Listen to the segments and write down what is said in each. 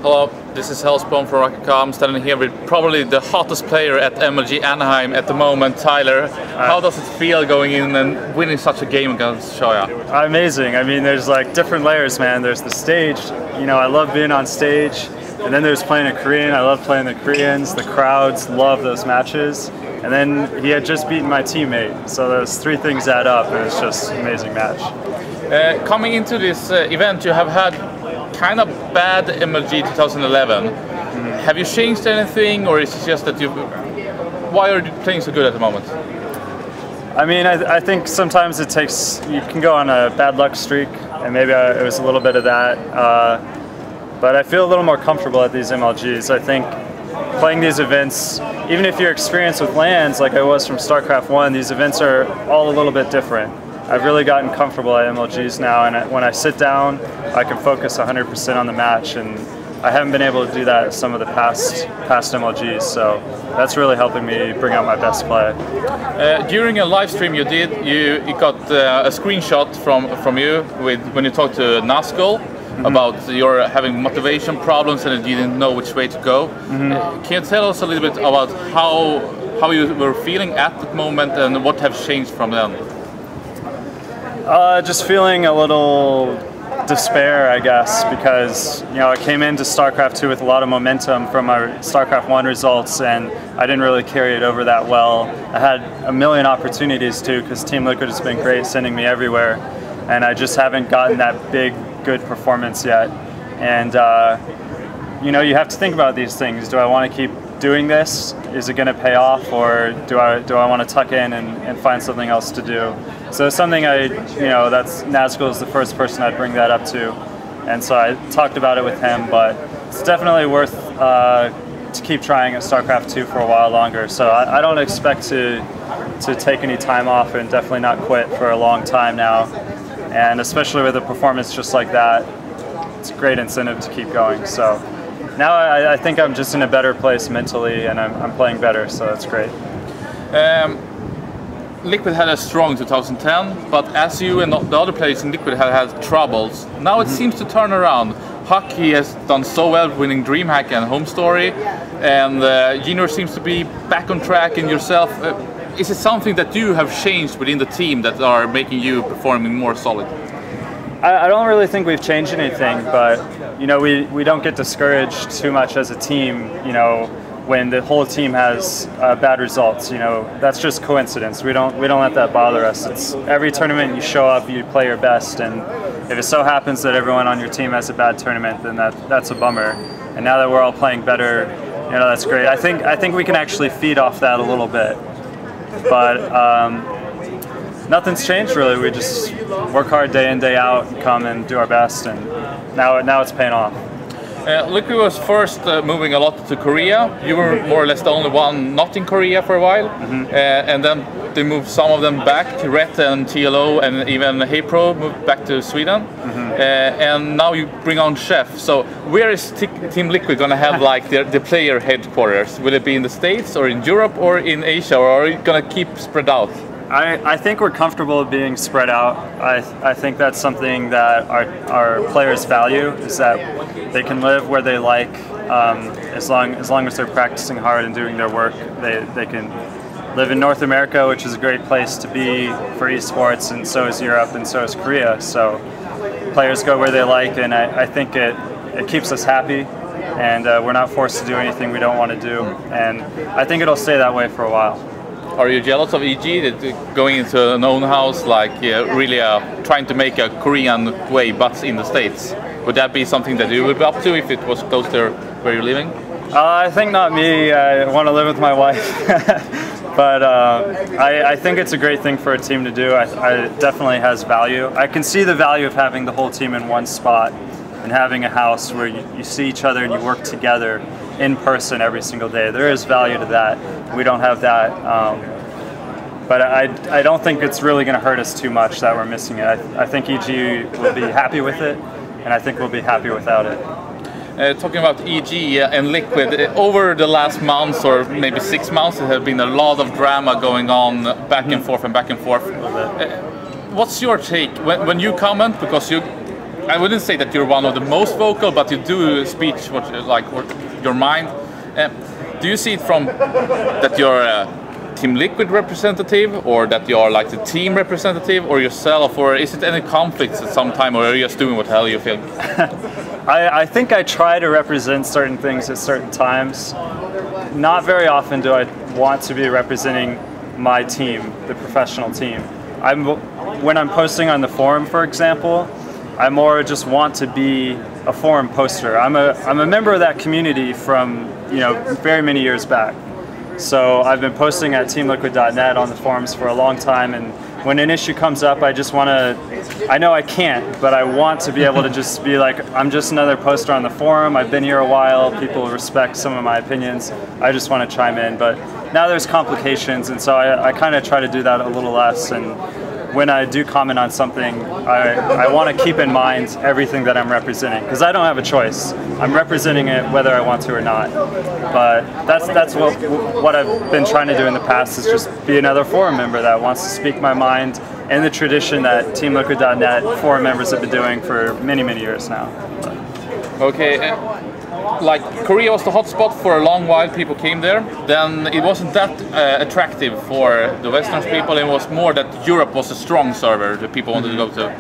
Hello, this is Hellspawn from Rakaka. I'm standing here with probably the hottest player at MLG Anaheim at the moment, Tyler. How does it feel going in and winning such a game against Shoya? Amazing. I mean, there's like different layers, man. There's the stage. You know, I love being on stage. And then there's playing a Korean. I love playing the Koreans. The crowds love those matches. And then he had just beaten my teammate. So those three things add up, and it's just an amazing match. Coming into this event, you have had kind of bad MLG 2011. Have you changed anything, or is it just that why are you playing so good at the moment? I mean, I think sometimes you can go on a bad luck streak, and maybe it was a little bit of that. But I feel a little more comfortable at these MLGs. I think playing these events, even if you're experienced with LANs like I was from StarCraft 1, these events are all a little bit different. I've really gotten comfortable at MLGs now, and when I sit down, I can focus 100% on the match, and I haven't been able to do that at some of the past MLGs, so that's really helping me bring out my best play. During a live stream you got a screenshot from you when you talked to Nazgul about your having motivation problems and you didn't know which way to go. Can you tell us a little bit about how you were feeling at that moment and what have changed from then? Just feeling a little despair, I guess, because I came into StarCraft 2 with a lot of momentum from our StarCraft 1 results, and I didn't really carry it over that well. I had a million opportunities too, because Team Liquid has been great, sending me everywhere, and I just haven't gotten that big, good performance yet. And you have to think about these things. Do I want to keep doing this? Is it going to pay off, or do I want to tuck in and find something else to do? So it's something that's Nazgul is the first person I'd bring that up to, and so I talked about it with him. But it's definitely worth to keep trying at StarCraft 2 for a while longer. So I don't expect to take any time off, and definitely not quit for a long time now. And especially with a performance just like that, it's a great incentive to keep going. So now I think I'm just in a better place mentally, and I'm playing better, so that's great. Liquid had a strong 2010, but as you and the other players in Liquid have had troubles, now it seems to turn around. Hockey has done so well, winning DreamHack and Home Story, and Junior seems to be back on track, and yourself. Is it something that you have changed within the team that are making you performing more solid? I don't really think we've changed anything, but we don't get discouraged too much as a team. When the whole team has bad results, that's just coincidence. We don't let that bother us. It's every tournament you show up, you play your best, and if it so happens that everyone on your team has a bad tournament, then that's a bummer. And now that we're all playing better, that's great. I think we can actually feed off that a little bit, but nothing's changed really. We just work hard day in, day out, and come and do our best, and now it's paying off. Liquid was first moving a lot to Korea. You were more or less the only one not in Korea for a while, and then they moved some of them back. Ret and TLO and even HeyPro moved back to Sweden, and now you bring on Chef. So where is Team Liquid going to have like the player headquarters? Will it be in the States or in Europe or in Asia, or are you going to keep spread out? I think we're comfortable being spread out. I think that's something that our players value, is that they can live where they like, as long as they're practicing hard and doing their work. They can live in North America, which is a great place to be for esports, and so is Europe, and so is Korea. So players go where they like, and I think it keeps us happy, and we're not forced to do anything we don't want to do, and I think it'll stay that way for a while. Are you jealous of EG that going into an own house, like really trying to make a Korean way, but in the States? Would that be something that you would be up to if it was close to where you're living? I think not me. I want to live with my wife. But I think it's a great thing for a team to do. It definitely has value. I can see the value of having the whole team in one spot and having a house where you see each other and you work together in person every single day. There is value to that. We don't have that. But I don't think it's really going to hurt us too much that we're missing it. I think EG will be happy with it, and I think we'll be happy without it. Talking about EG and Liquid, over the last month or maybe 6 months, there have been a lot of drama going on back and forth and back and forth. What's your take when you comment? Because I wouldn't say that you're one of the most vocal, but you do speech what your mind. Do you see it from that you're a Team Liquid representative, or that you're like the team representative, or yourself, or is it any conflicts at some time, or are you just doing what the hell you feel? I think I try to represent certain things at certain times. Not very often do I want to be representing my team, the professional team. When I'm posting on the forum, for example, I more just want to be a forum poster. I'm a member of that community from very many years back. So I've been posting at teamliquid.net on the forums for a long time, and when an issue comes up, I just want to, I know I can't, but I want to be able to just be like, I'm just another poster on the forum, I've been here a while, people respect some of my opinions, I just want to chime in. But now there's complications, and so I kind of try to do that a little less, and when I do comment on something, I want to keep in mind everything that I'm representing, because I don't have a choice. I'm representing it whether I want to or not. But that's what I've been trying to do in the past, is just be another forum member that wants to speak my mind in the tradition that teamliquid.net forum members have been doing for many, many years now. Okay. Like Korea was the hotspot for a long while, people came there, then it wasn't that attractive for the Western people. It was more that Europe was a strong server that people wanted to go to.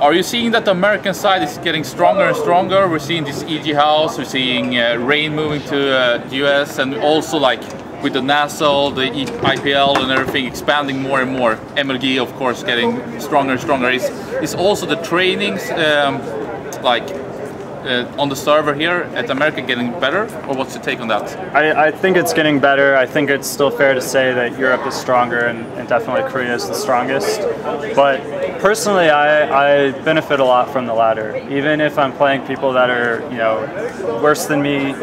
Are you seeing that the American side is getting stronger and stronger? We're seeing this EG House, we're seeing Rain moving to US, and also like with the NASL, the IPL and everything expanding more and more. MLG of course getting stronger and stronger. Is also the trainings on the server here at America getting better, or what's your take on that? I think it's getting better. I think it's still fair to say that Europe is stronger, and definitely Korea is the strongest. But personally, I benefit a lot from the ladder. Even if I'm playing people that are worse than me,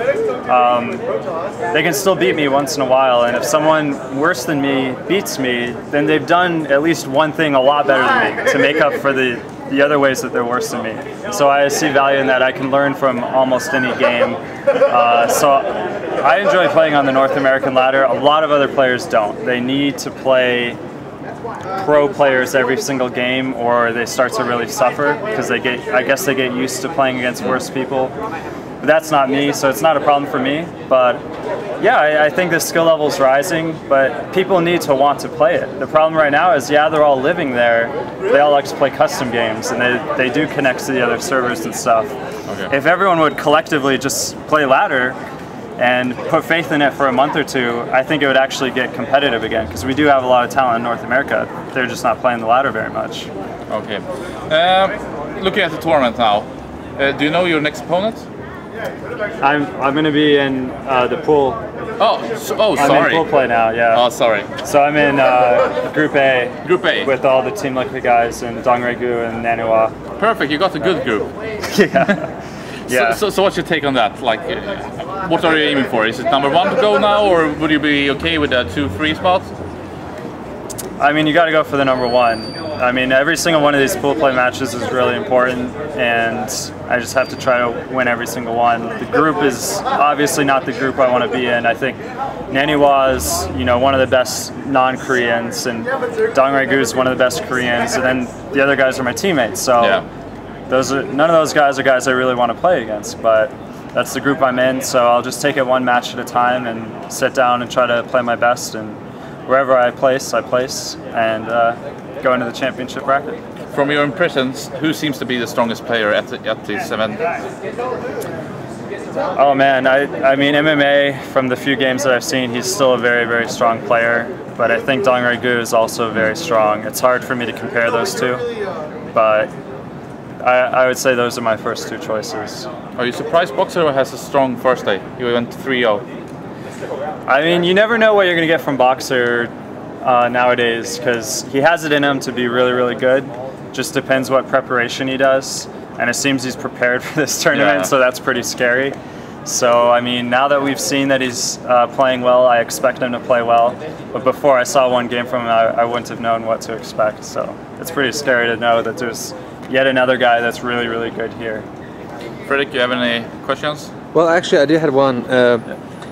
they can still beat me once in a while. And if someone worse than me beats me, then they've done at least one thing a lot better than me to make up for the other ways that they're worse than me. So I see value in that. I can learn from almost any game. So I enjoy playing on the North American ladder. A lot of other players don't. They need to play pro players every single game, or they start to really suffer, because I guess they get used to playing against worse people. But that's not me, so it's not a problem for me. But yeah, I think the skill level is rising, but people need to want to play it. The problem right now is, yeah, they're all living there. They all like to play custom games, and they do connect to the other servers and stuff. Okay. If everyone would collectively just play ladder and put faith in it for a month or two, I think it would actually get competitive again, because we do have a lot of talent in North America. They're just not playing the ladder very much. Okay. Looking at the tournament now, do you know your next opponent? I'm going to be in the pool. Sorry. I'm in pool play now, yeah. Oh, sorry. So I'm in Group A. Group A. With all the Team Liquid guys and Dongregu and Nanua. Perfect, you got a good group. Yeah. Yeah. So what's your take on that? Like, what are you aiming for? Is it number one to go now, or would you be okay with a 2-3 spots? I mean, you got to go for the number one. I mean, every single one of these pool play matches is really important, and I just have to try to win every single one. The group is obviously not the group I want to be in. I think Naniwa is, one of the best non-Koreans, and Dongregu is one of the best Koreans, and then the other guys are my teammates. So yeah. None of those guys are guys I really want to play against, but that's the group I'm in. So I'll just take it one match at a time and sit down and try to play my best, and wherever I place, and go into the championship bracket. From your impressions, who seems to be the strongest player at this event? Oh man, I mean MMA, from the few games that I've seen, he's still a very, very strong player, but I think Dongregu is also very strong. It's hard for me to compare those two, but I would say those are my first two choices. Are you surprised Boxer has a strong first day? He went 3-0. I mean, you never know what you're going to get from Boxer nowadays, because he has it in him to be really, really good. Just depends what preparation he does, and it seems he's prepared for this tournament, so that's pretty scary. So, I mean, now that we've seen that he's playing well, I expect him to play well. But before I saw one game from him, I wouldn't have known what to expect. So it's pretty scary to know that there's yet another guy that's really, really good here. Fredrik, do you have any questions? Well, actually, I did have one.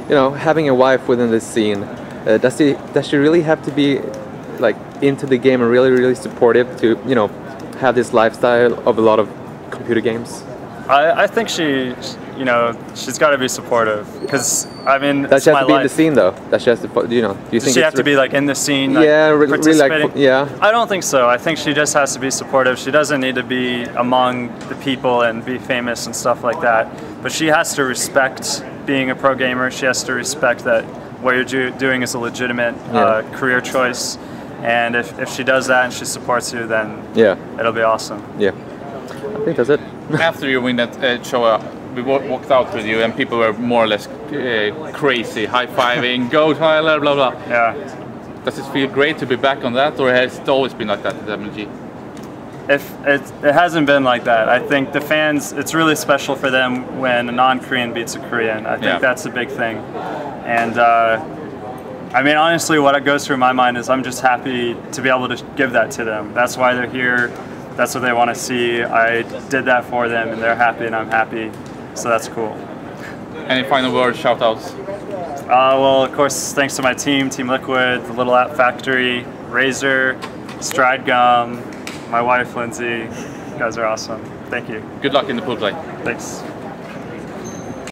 Having a wife within this scene, does she really have to be like into the game and really, really supportive to have this lifestyle of a lot of computer games? I think she, you know, she's got to be supportive because I mean, Does she have to be life. in the scene though? Does she has to, you know? Do you Does think she have to be like in the scene? Like, yeah, really like, yeah. I don't think so. I think she just has to be supportive. She doesn't need to be among the people and be famous and stuff like that. But she has to respect being a pro gamer. She has to respect that what you're doing is a legitimate career choice. And if she does that and she supports you, then it'll be awesome. Yeah, I think that's it. After you win that show, we walked out with you and people were more or less crazy, high-fiving, go Tyler, blah blah. Yeah. Does it feel great to be back on that, or has it always been like that at MLG? It hasn't been like that. I think the fans, it's really special for them when a non-Korean beats a Korean. I think that's a big thing. And I mean, honestly, what goes through my mind is I'm just happy to be able to give that to them. That's why they're here. That's what they want to see. I did that for them, and they're happy, and I'm happy. So that's cool. Any final words, shout-outs? Well, of course, thanks to my team, Team Liquid, the Little App Factory, Razer, Stride Gum, my wife, Lindsay. You guys are awesome. Thank you. Good luck in the pool play. Thanks.